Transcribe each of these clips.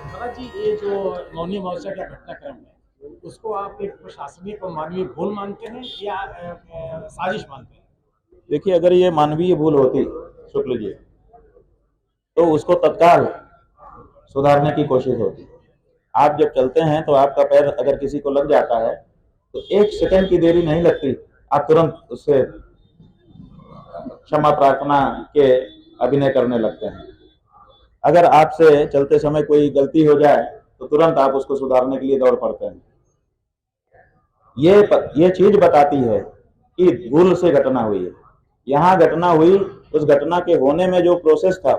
भरत जी, ये जो मौनी अमावस्या का घटनाक्रम है, उसको आप एक प्रशासनिक और मानवीय भूल मानते हैं या साजिश मानते हैं? देखिए, अगर ये मानवीय भूल होती शुक्ल जी, तो उसको तत्काल सुधारने की कोशिश होती। आप जब चलते हैं तो आपका पैर अगर किसी को लग जाता है तो 1 सेकंड की देरी नहीं लगती, आप तुरंत उससे क्षमा प्रार्थना के अभिनय करने लगते हैं। अगर आपसे चलते समय कोई गलती हो जाए तो तुरंत आप उसको सुधारने के लिए दौड़ पड़ते हैं। ये चीज बताती है कि भूल से घटना हुई है। यहाँ घटना हुई, उस घटना के होने में जो प्रोसेस था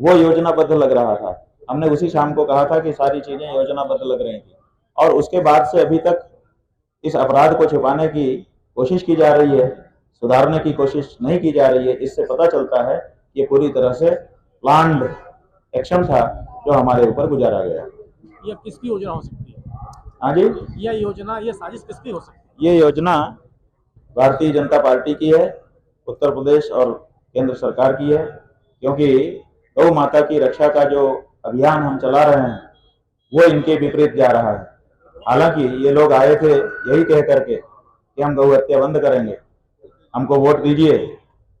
वो योजनाबद्ध लग रहा था। हमने उसी शाम को कहा था कि सारी चीजें योजनाबद्ध लग रही थी, और उसके बाद से अभी तक इस अपराध को छिपाने की कोशिश की जा रही है, सुधारने की कोशिश नहीं की जा रही है। इससे पता चलता है कि ये पूरी तरह से प्लान्ड एक्शन था जो हमारे ऊपर गुजारा गया। यह किसकी योजना हो सकती है? हाँ जी, यह योजना, यह साजिश किसकी हो सकती ये योजना भारतीय जनता पार्टी की है, उत्तर प्रदेश और केंद्र सरकार की है, क्योंकि गौ माता की रक्षा का जो अभियान हम चला रहे हैं वो इनके विपरीत जा रहा है। हालांकि ये लोग आए थे यही कह करके कि हम गौ हत्या बंद करेंगे, हमको वोट दीजिए।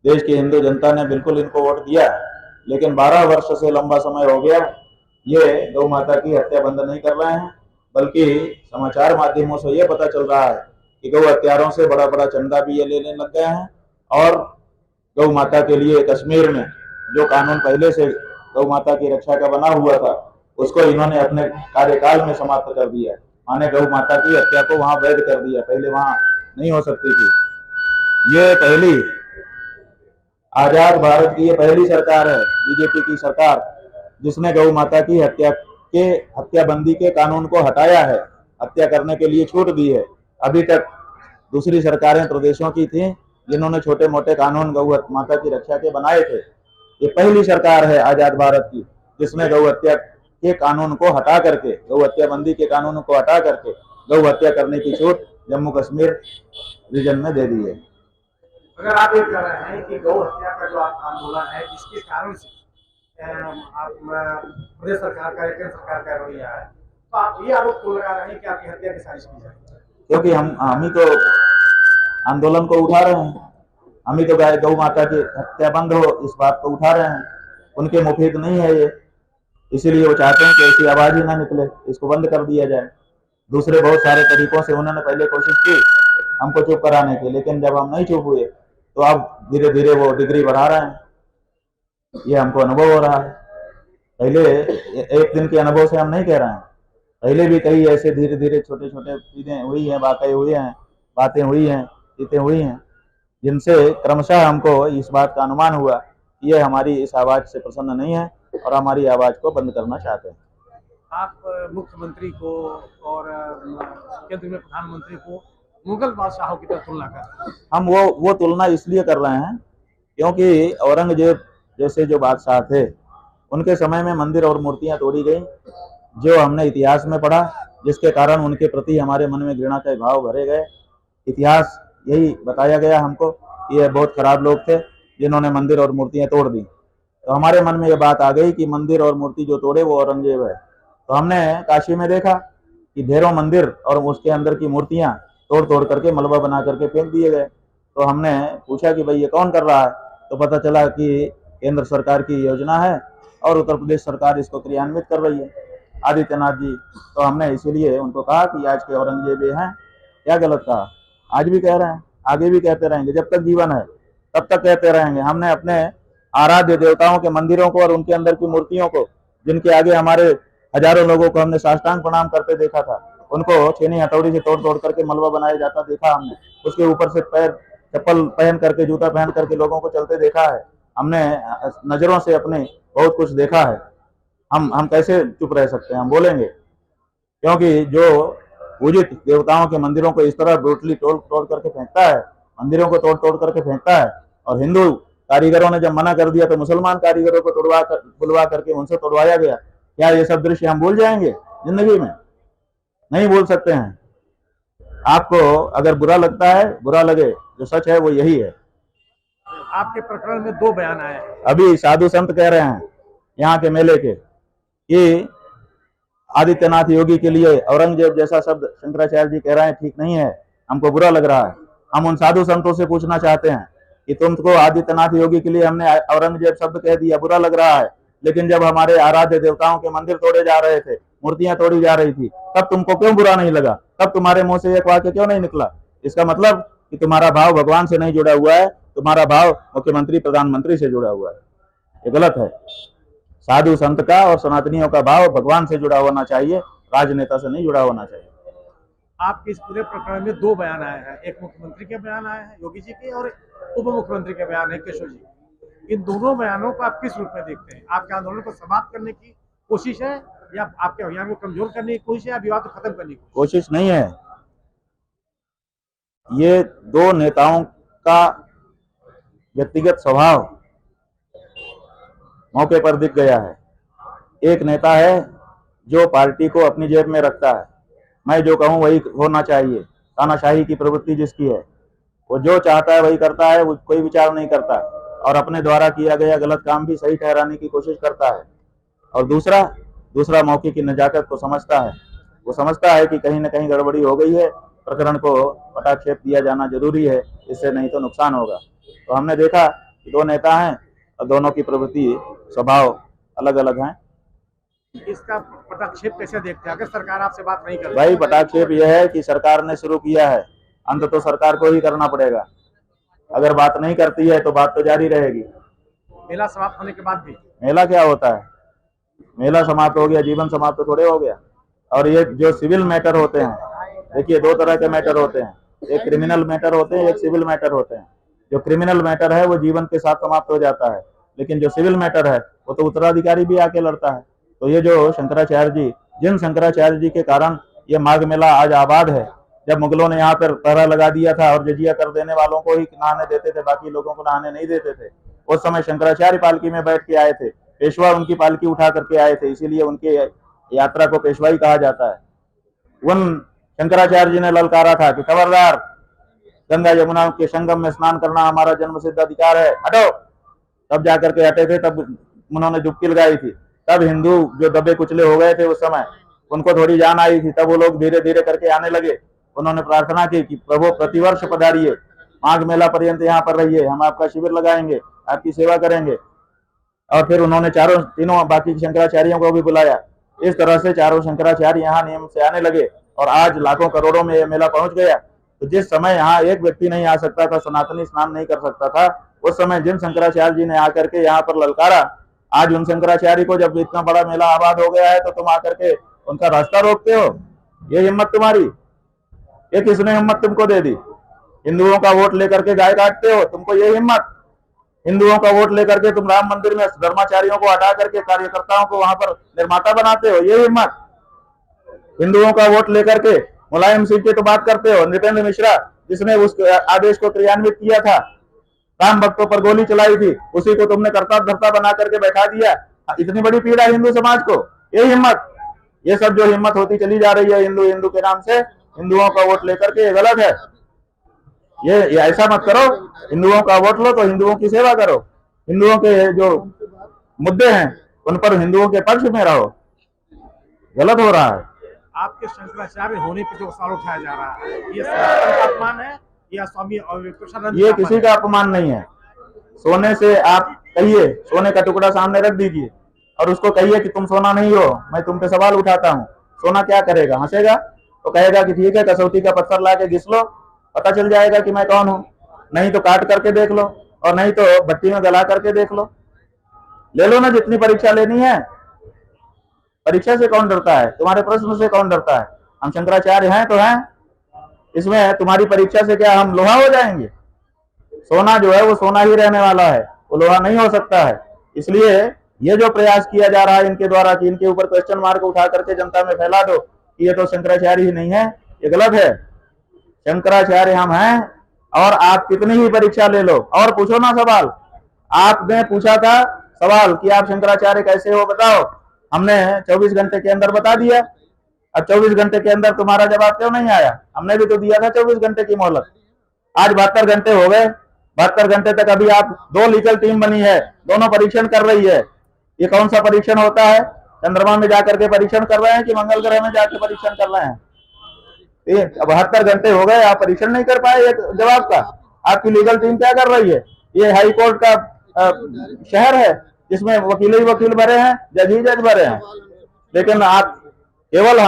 देश की हिंदू जनता ने बिल्कुल इनको वोट दिया, लेकिन 12 वर्ष से लंबा समय हो गया ये गौ माता की हत्या बंद नहीं कर रहे हैं। बल्कि समाचार माध्यमों से ये पता चल रहा है कि गौ हत्यारों से बड़ा बड़ा चंदा भी ये लेने लग गए हैं, और गौ माता के लिए कश्मीर में जो कानून पहले से गौ माता की रक्षा का बना हुआ था उसको इन्होंने अपने कार्यकाल में समाप्त कर दिया। माने गौ माता की हत्या को वहां वैध कर दिया, पहले वहां नहीं हो सकती थी। ये पहली आजाद भारत की ये पहली सरकार है, बीजेपी की सरकार, जिसने गौ माता की हत्याबंदी के कानून को हटाया है, हत्या करने के लिए छूट दी है। अभी तक दूसरी सरकारें प्रदेशों की थी जिन्होंने छोटे मोटे कानून गौ माता की रक्षा के बनाए थे। ये पहली सरकार है आजाद भारत की जिसने गौ हत्या के कानून को हटा करके, गौ हत्याबंदी के कानून को हटा करके गौ हत्या करने की छूट जम्मू कश्मीर रीजन में दे दी है। अगर आप ये कह रहे हैं कि गौ हत्या का जो आप आंदोलन है जिसके कारण से आप प्रदेश सरकार का या केंद्र सरकार का रवैया है, तो आप ये आरोप क्यों लगा रहे हैं कि आपकी हत्या की साजिश की जाए? क्योंकि हम ही तो आंदोलन को उठा रहे हैं, हम ही तो गौ माता की हत्या बंद हो इस बात को उठा रहे हैं। उनके मुफीद नहीं है ये, इसीलिए वो चाहते हैं कि ऐसी आवाज ही ना निकले, इसको बंद कर दिया जाए। दूसरे बहुत सारे तरीकों से उन्होंने पहले कोशिश की हमको चुप कराने की, लेकिन जब हम नहीं चुप हुए तो अब धीरे धीरे वो डिग्री बढ़ा रहे हैं। ये हमको अनुभव हो रहा है, पहले एक दिन के अनुभव से हम नहीं कह रहे हैं, पहले भी कई ऐसे धीरे धीरे छोटे छोटे चीजें हुई हैं, बातें हुई हैं, चीजें हुई हैं, जिनसे क्रमशः हमको इस बात का अनुमान हुआ कि ये हमारी इस आवाज से प्रसन्न नहीं है और हमारी आवाज को बंद करना चाहते हैं। आप मुख्यमंत्री को और केंद्र में प्रधानमंत्री को मुगल बादशाहों की तरह तुलना कर, हम वो तुलना इसलिए कर रहे हैं क्योंकि औरंगजेब जैसे जो बादशाह थे उनके समय में मंदिर और मूर्तियां तोड़ी गई, जो हमने इतिहास में पढ़ा, जिसके कारण उनके प्रति हमारे मन में घृणा के भाव भरे गए। इतिहास यही बताया गया हमको कि ये बहुत खराब लोग थे जिन्होंने मंदिर और मूर्तियां तोड़ दी। तो हमारे मन में ये बात आ गई कि मंदिर और मूर्ति जो तोड़े वो औरंगजेब है। तो हमने काशी में देखा कि ढेरों मंदिर और उसके अंदर की मूर्तियां तोड़ तोड़ करके मलबा बना करके फेंक दिए गए। तो हमने पूछा कि भाई ये कौन कर रहा है, तो पता चला कि केंद्र सरकार की योजना है और उत्तर प्रदेश सरकार इसको क्रियान्वित कर रही है, आदित्यनाथ जी। तो हमने इसीलिए उनको कहा कि आज के औरंगजेब ये हैं। क्या गलत कहा? आज भी कह रहे हैं, आगे भी कहते रहेंगे, जब तक जीवन है तब तक कहते रहेंगे। हमने अपने आराध्य देवताओं के मंदिरों को और उनके अंदर की मूर्तियों को, जिनके आगे हमारे हजारों लोगों को हमने साष्टांग प्रणाम करते देखा था, उनको छेनी हथौड़ी से तोड़ तोड़ करके मलबा बनाया जाता देखा हमने। उसके ऊपर से पैर चप्पल पहन करके, जूता पहन करके लोगों को चलते देखा है हमने। नजरों से अपने बहुत कुछ देखा है। हम कैसे चुप रह सकते हैं? हम बोलेंगे, क्योंकि जो पूजित देवताओं के मंदिरों को इस तरह ब्रूटली तोड़ तोड़ करके फेंकता है, मंदिरों को तोड़ तोड़ करके फेंकता है, और हिंदू कारीगरों ने जब मना कर दिया तो मुसलमान कारीगरों को बुलवा करके उनसे तोड़वाया गया। क्या ये सब दृश्य हम भूल जाएंगे जिंदगी में? नहीं भूल सकते हैं। आपको अगर बुरा लगता है बुरा लगे, जो सच है वो यही है। आपके प्रकरण में 2 बयान आए हैं। अभी साधु संत कह रहे हैं यहाँ के मेले के कि आदित्यनाथ योगी के लिए औरंगजेब जैसा शब्द शंकराचार्य जी कह रहे हैं ठीक नहीं है, हमको बुरा लग रहा है। हम उन साधु संतों से पूछना चाहते हैं कि तुमको आदित्यनाथ योगी के लिए हमने औरंगजेब शब्द कह दिया, बुरा लग रहा है, लेकिन जब हमारे आराध्य देवताओं के मंदिर तोड़े जा रहे थे, मूर्तियां तोड़ी जा रही थी, तब तुमको क्यों बुरा नहीं लगा? तब तुम्हारे मुंह से एक वाक्य क्यों नहीं निकला? इसका मतलब कि तुम्हारा भाव भगवान से नहीं जुड़ा हुआ है, तुम्हारा भाव मुख्यमंत्री प्रधानमंत्री से जुड़ा हुआ है। ये गलत है। साधु संत का और सनातनियों का भाव भगवान से जुड़ा होना चाहिए, राजनेता से नहीं जुड़ा होना चाहिए। आपके इस पूरे प्रकरण में दो बयान आए हैं, एक मुख्यमंत्री के बयान आए हैं योगी जी के, और उप मुख्यमंत्री के बयान है केशव जी। इन दोनों बयानों को आप किस रूप में देखते हैं? आपके आंदोलन को समाप्त करने की कोशिश है, या आपके अभियान को कमजोर करने की कोशिश है, या विवाद को खत्म करने की कोशिश नहीं है। ये दो नेताओं का व्यक्तिगत स्वभाव मौके पर दिख गया है। एक नेता है जो पार्टी को अपनी जेब में रखता है, मैं जो कहूं वही होना चाहिए, तानाशाही की प्रवृत्ति जिसकी है, वो जो चाहता है वही करता है, वो कोई विचार नहीं करता, और अपने द्वारा किया गया गलत काम भी सही ठहराने की कोशिश करता है। और दूसरा मौके की नजाकत को समझता है। वो समझता है कि कहीं ना कहीं गड़बड़ी हो गई है, प्रकरण को पटाक्षेप दिया जाना जरूरी है, इससे नहीं तो नुकसान होगा। तो हमने देखा कि दो नेता हैं और दोनों की प्रवृत्ति स्वभाव अलग अलग हैं। इसका पटाक्षेप कैसे देखते हैं अगर सरकार आपसे बात नहीं कर रही? भाई पटाक्षेप यह है कि सरकार ने शुरू किया है, अंत तो सरकार को ही करना पड़ेगा। अगर बात नहीं करती है तो बात तो जारी रहेगी। मेला समाप्त होने के बाद भी? मेला क्या होता है? मेला समाप्त हो गया, जीवन समाप्त तो थोड़े हो गया। और ये जो सिविल मैटर होते हैं, देखिए दो तरह के मैटर होते हैं, एक क्रिमिनल मैटर होते हैं, एक सिविल मैटर होते हैं। जो क्रिमिनल मैटर है वो जीवन के साथ समाप्त हो जाता है, लेकिन जो सिविल मैटर है वो तो उत्तराधिकारी भी आके लड़ता है। तो ये जो शंकराचार्य जी, जिन शंकराचार्य जी के कारण ये माघ मेला आज आबाद है, जब मुगलों ने यहाँ पर पहरा लगा दिया था और जजिया कर देने वालों को ही नहाने देते थे, बाकी लोगों को नहाने नहीं देते थे, उस समय शंकराचार्य पालकी में बैठ के आए थे, पेशवा उनकी पालकी उठा करके आए थे, इसीलिए उनके यात्रा को पेशवाई कहा जाता है। उन शंकराचार्य जी ने ललकारा था कि खबरदार, गंगा यमुना के संगम में स्नान करना हमारा जन्म सिद्ध अधिकार है, हटो। तब जाकर के हटे थे, तब उन्होंने डुबकी लगाई थी। तब हिंदू जो दबे कुचले हो गए थे उस समय, उनको थोड़ी जान आई थी, तब वो लोग धीरे धीरे करके आने लगे। उन्होंने प्रार्थना की कि प्रभु प्रतिवर्ष पधारिए, माघ मेला पर्यंत यहाँ पर रहिए, हम आपका शिविर लगाएंगे, आपकी सेवा करेंगे। और फिर उन्होंने तीनों बाकी शंकराचार्यों को भी बुलाया। इस तरह से चारों शंकराचार्य यहाँ नियम से आने लगे और आज लाखों करोड़ों में यह मेला पहुंच गया। तो जिस समय यहाँ एक व्यक्ति नहीं आ सकता था, सनातनी स्नान नहीं कर सकता था, उस समय जिन शंकराचार्य जी ने आकर के यहाँ पर ललकारा, आज उन शंकराचार्य को जब इतना बड़ा मेला आबाद हो गया है तो तुम आकर के उनका रास्ता रोकते हो। ये हिम्मत तुम्हारी, ये किसने हिम्मत तुमको दे दी? हिंदुओं का वोट लेकर के गाय काटते हो, तुमको ये हिम्मत? हिंदुओं का वोट लेकर के तुम राम मंदिर में धर्माचार्यों को हटा करके कार्यकर्ताओं को वहां पर निर्माता बनाते हो, ये हिम्मत? हिंदुओं का वोट लेकर के मुलायम सिंह की तो बात करते हो, नृपेंद्र मिश्रा जिसने उस आदेश को क्रियान्वित किया था, राम भक्तों पर गोली चलाई थी, उसी को तुमने करता धरता बना करके बैठा दिया। इतनी बड़ी पीड़ा हिंदू समाज को, ये हिम्मत? ये सब जो हिम्मत होती चली जा रही है हिंदू हिंदू के नाम से, हिंदुओं का वोट लेकर के, ये गलत है। ये ऐसा मत करो, हिंदुओं का वोट लो तो हिंदुओं की सेवा करो, हिंदुओं के जो मुद्दे हैं उन पर हिंदुओं के पक्ष में रहो। गलत हो रहा है। आपके शंकराचार्य होने पे जो सवाल उठाया जा रहा है, ये सनातन का अपमान है या स्वामी विवेकानंद? ये किसी का अपमान नहीं है। सोने से आप कहिए, सोने का टुकड़ा सामने रख दीजिए और उसको कहिए कि तुम सोना नहीं हो, मैं तुम पे सवाल उठाता हूँ। सोना क्या करेगा? हंसेगा, तो कहेगा कि ठीक है, कसौटी का पत्थर ला के घिस लो, पता चल जाएगा कि मैं कौन हूँ। नहीं तो काट करके देख लो, और नहीं तो भट्टी में गला करके देख लो। ले लो ना जितनी परीक्षा लेनी है। परीक्षा से कौन डरता है? तुम्हारे प्रश्न से कौन डरता है? हम शंकराचार्य हैं तो हैं, इसमें तुम्हारी परीक्षा से क्या हम लोहा हो जाएंगे? सोना जो है वो सोना ही रहने वाला है, वो लोहा नहीं हो सकता है। इसलिए ये जो प्रयास किया जा रहा है इनके द्वारा कि इनके ऊपर क्वेश्चन मार्क उठा करके जनता में फैला दो कि ये तो शंकराचार्य ही नहीं है, ये गलत है। शंकराचार्य हम हैं, और आप कितनी ही परीक्षा ले लो और पूछो ना सवाल। आपने पूछा था सवाल कि आप शंकराचार्य कैसे हो बताओ, हमने 24 घंटे के अंदर बता दिया। अब 24 घंटे के अंदर तुम्हारा जवाब क्यों नहीं आया? हमने भी तो दिया था 24 घंटे की मोहलत। आज 72 घंटे हो गए, 72 घंटे तक अभी आप दो लीगल टीम बनी है, दोनों परीक्षण कर रही है। ये कौन सा परीक्षण होता है? चंद्रमा में जाकर के परीक्षण कर रहे हैं कि मंगल ग्रह में जाकर परीक्षण कर रहे हैं? 72 घंटे हो गए, आप परीक्षण नहीं कर पाए एक जवाब का। आपकी लीगल टीम क्या कर रही है? ये हाई कोर्ट का शहर है जिसमें वकील ही वकील भरे हैं, जज ही जज भरे हैं। लेकिन आप केवल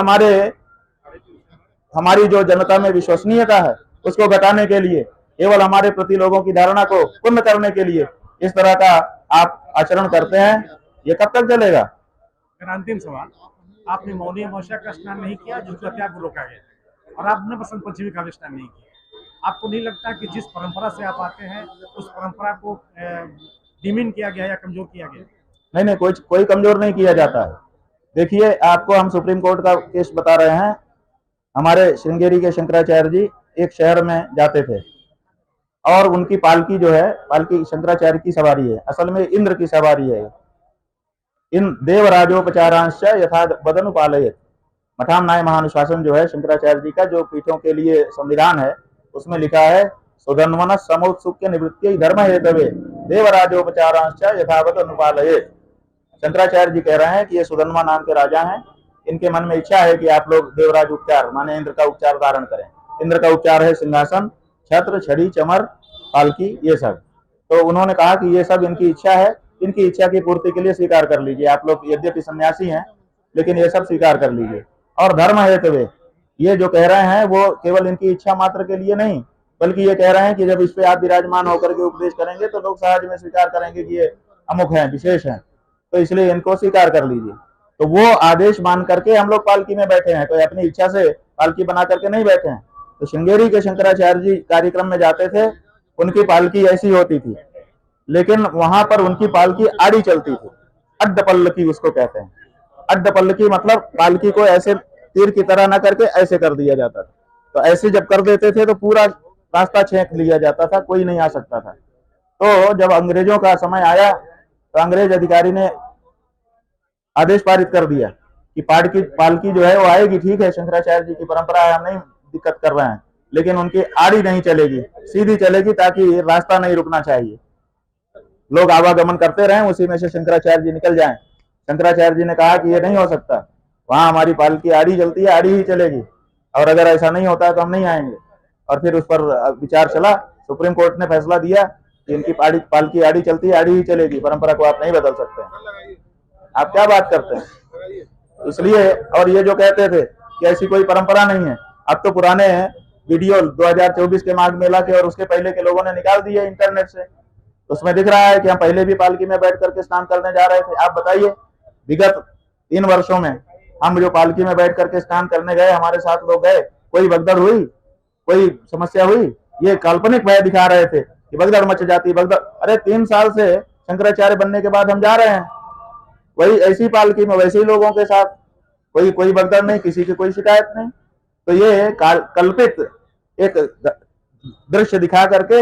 हमारी जो जनता में विश्वसनीयता है उसको घटाने के लिए, केवल हमारे प्रति लोगों की धारणा को पूर्ण करने के लिए इस तरह का आप आचरण करते हैं, ये कब तक चलेगा? अंतिम सवाल, आपने मौनी अमावस्या का स्नान नहीं किया जिसको त्याग को रोका गया, और आपने बसंत पंचमी का भी स्नान नहीं किया। आपको नहीं लगता कि जिस परंपरा से आप आते हैं उस परंपरा को डिमीन किया गया या कमजोर किया गया? नहीं, कोई कमजोर नहीं किया जाता है। देखिए, आपको हम सुप्रीम कोर्ट का केस बता रहे हैं। हमारे श्रृंगेरी के शंकराचार्य जी एक शहर में जाते थे और उनकी पालकी जो है, पालकी शंकराचार्य की सवारी है, असल में इंद्र की सवारी है। इन देवराजोपचारांश यथा बदन पालयेत, मठामनाय महानुशासन जो है शंकराचार्य जी का, जो पीठों के लिए संविधान है, उसमें लिखा है सुधन्वन समोत्सुक्य निवृत्ति धर्म हेतवे देवराजोपचारांश यथावत अनुपालयेत। शंकराचार्य जी कह रहे हैं कि ये सुधन्वा नाम के राजा हैं, इनके मन में इच्छा है कि आप लोग देवराज उपचार माने इंद्र का उपचार धारण करें। इंद्र का उपचार है सिंहासन, छत्र, छड़ी, चमर, पालकी, ये सब। तो उन्होंने कहा कि ये सब इनकी इच्छा है, इनकी इच्छा की पूर्ति के लिए स्वीकार कर लीजिए। आप लोग यद्यपि सन्यासी हैं लेकिन ये सब स्वीकार कर लीजिए। और धर्म हेतवे, ये जो कह रहे हैं वो केवल इनकी इच्छा मात्र के लिए नहीं, बल्कि ये कह रहे हैं कि जब इस पे आप विराजमान होकर के उपदेश करेंगे तो लोग सहज में स्वीकार करेंगे कि ये अमुक है, विशेष है, तो इसलिए इनको स्वीकार कर लीजिए। तो वो आदेश मान करके हम लोग पालकी में बैठे हैं, कोई अपनी इच्छा से पालकी बना करके नहीं बैठे हैं। तो श्रृंगेरी के शंकराचार्य जी कार्यक्रम में जाते थे, उनकी पालकी ऐसी होती थी, लेकिन वहां पर उनकी पालकी आड़ी चलती थी, अड्ड पल्लकी उसको कहते हैं। अड्ड पल्लकी मतलब पालकी को ऐसे तीर की तरह ना करके ऐसे कर दिया जाता था। तो ऐसे जब कर देते थे तो पूरा रास्ता छेक लिया जाता था, कोई नहीं आ सकता था। तो जब अंग्रेजों का समय आया तो अंग्रेज अधिकारी ने आदेश पारित कर दिया कि पालकी जो है वो आएगी, ठीक है, शंकराचार्य जी की परंपरा है, हम नहीं दिक्कत कर रहे हैं, लेकिन उनकी आड़ी नहीं चलेगी, सीधी चलेगी, ताकि रास्ता नहीं रुकना चाहिए, लोग आवागमन करते रहें, उसी में से शंकराचार्य जी निकल जाएं। शंकराचार्य जी ने कहा कि ये नहीं हो सकता, वहां हमारी पालकी आड़ी चलती है, आड़ी ही चलेगी, और अगर ऐसा नहीं होता है तो हम नहीं आएंगे। और फिर उस पर विचार चला, सुप्रीम कोर्ट ने फैसला दिया कि इनकी पालकी आड़ी चलती है, आड़ी ही चलेगी, परंपरा को आप नहीं बदल सकते हैं। आप क्या बात करते हैं? इसलिए, और ये जो कहते थे कि ऐसी कोई परंपरा नहीं है, अब तो पुराने वीडियो 2024 के माघ मेला के और उसके पहले के लोगों ने निकाल दिए इंटरनेट से, तो उसमें दिख रहा है कि हम पहले भी पालकी में बैठ करके स्नान करने जा रहे थे। आप बताइए, विगत 3 वर्षों में हम जो पालकी में बैठ करके स्नान करने गए, हमारे साथ लोग गए, कोई भगदड़ हुई, कोई समस्या हुई? ये काल्पनिक भय दिखा रहे थे कि भगदड़ मच जाती, भगदड़। अरे 3 साल से शंकराचार्य बनने के बाद हम जा रहे हैं वही ऐसी पालकी में, वैसे ही लोगों के साथ, कोई भगदड़ नहीं, किसी की कोई शिकायत नहीं। तो ये कल्पित एक दृश्य दिखा करके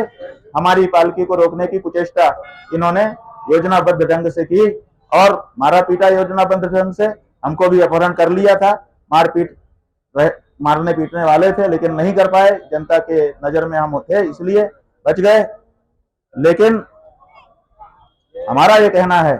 हमारी पालकी को रोकने की कुचेष्टा इन्होंने योजनाबद्ध ढंग से की, और मारा पीटा योजनाबद्ध ढंग से। हमको भी अपहरण कर लिया था, मारने पीटने वाले थे, लेकिन नहीं कर पाए, जनता के नजर में हम थे इसलिए बच गए। लेकिन हमारा ये कहना है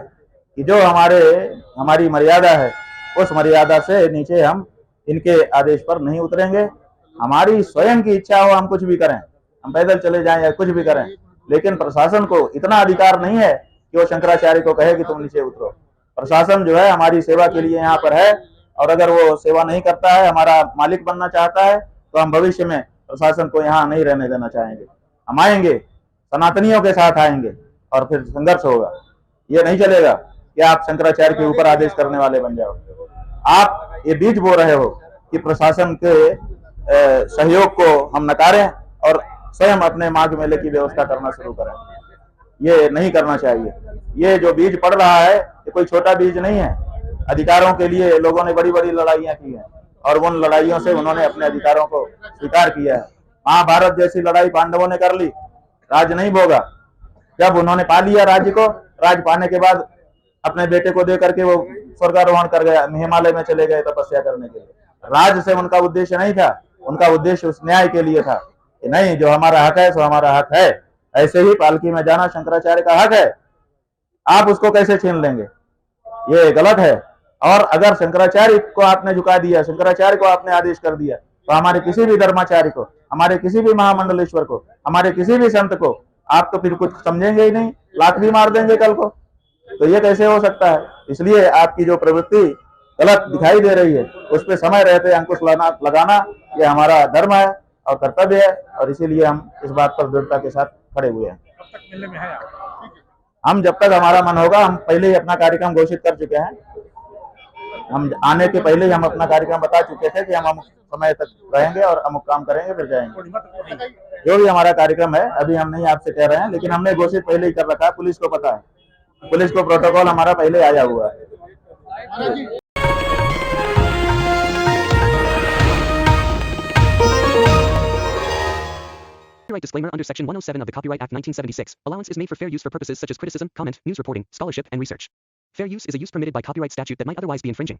कि जो हमारी मर्यादा है, उस मर्यादा से नीचे हम इनके आदेश पर नहीं उतरेंगे। हमारी स्वयं की इच्छा हो हम कुछ भी करें, हम पैदल चले जाएं या कुछ भी करें, लेकिन प्रशासन को इतना अधिकार नहीं है कि वो शंकराचार्य को कहे कि तुम नीचे उतरो। प्रशासन जो है हमारी सेवा के लिए यहाँ पर है, और अगर वो सेवा नहीं करता है, हमारा मालिक बनना चाहता है, तो हम भविष्य में प्रशासन को यहाँ नहीं रहने देना चाहेंगे। हम आएंगे, सनातनियों के साथ आएंगे, और फिर संघर्ष होगा। ये नहीं चलेगा कि आप शंकराचार्य के ऊपर आदेश करने वाले बन जाओ। आप ये बीज बो रहे हो कि प्रशासन के सहयोग को हम नकारें और स्वयं अपने माघ मेले की व्यवस्था करना शुरू करें। ये नहीं करना चाहिए। ये जो बीज पड़ रहा है, ये कोई छोटा बीज नहीं है। अधिकारों के लिए लोगों ने बड़ी बड़ी लड़ाइयां की हैं, और उन लड़ाइयों से उन्होंने अपने अधिकारों को स्वीकार किया है। महाभारत जैसी लड़ाई पांडवों ने कर ली, राज नहीं भोगा। जब उन्होंने पा लिया राज्य को, राज पाने के बाद अपने बेटे को दे करके वो स्वर्गारोहण कर गया, हिमालय में चले गए तपस्या करने के लिए। राज से उनका उद्देश्य नहीं था, उनका उद्देश्य उस न्याय के लिए था कि नहीं, जो हमारा हक है सो हमारा हक है। ऐसे ही पालकी में जाना शंकराचार्य का हक है, आप उसको कैसे छीन लेंगे? ये गलत है। और अगर शंकराचार्य को आपने झुका दिया, शंकराचार्य को आपने आदेश कर दिया, तो हमारे किसी भी धर्माचार्य को, हमारे किसी भी महामंडलेश्वर को, हमारे किसी भी संत को आप तो फिर कुछ समझेंगे ही नहीं, लात भी मार देंगे कल को। तो ये कैसे हो सकता है? इसलिए आपकी जो प्रवृत्ति गलत दिखाई दे रही है, उस पर समय रहते अंकुश लगाना ये हमारा धर्म है और कर्तव्य है, और इसीलिए हम इस बात पर दृढ़ता के साथ खड़े हुए हैं। कब तक मिलने में है आप? हम जब तक हमारा मन होगा, हम पहले ही अपना कार्यक्रम घोषित कर चुके हैं। हम आने के पहले ही हम अपना कार्यक्रम बता चुके थे कि हम अमुक समय तक रहेंगे और अमुक काम करेंगे, फिर जाएंगे। जो भी हमारा कार्यक्रम है, अभी हम नहीं आपसे कह रहे हैं, लेकिन हमने घोषित पहले ही कर रखा है। पुलिस को पता है, पुलिस को प्रोटोकॉल हमारा पहले आया हुआ है। Copyright disclaimer under Section 107 of the Copyright Act 1976. Allowance is made for fair use for purposes such as criticism, comment, news reporting, scholarship, and research. Fair use is a use permitted by copyright statute that might otherwise be infringing.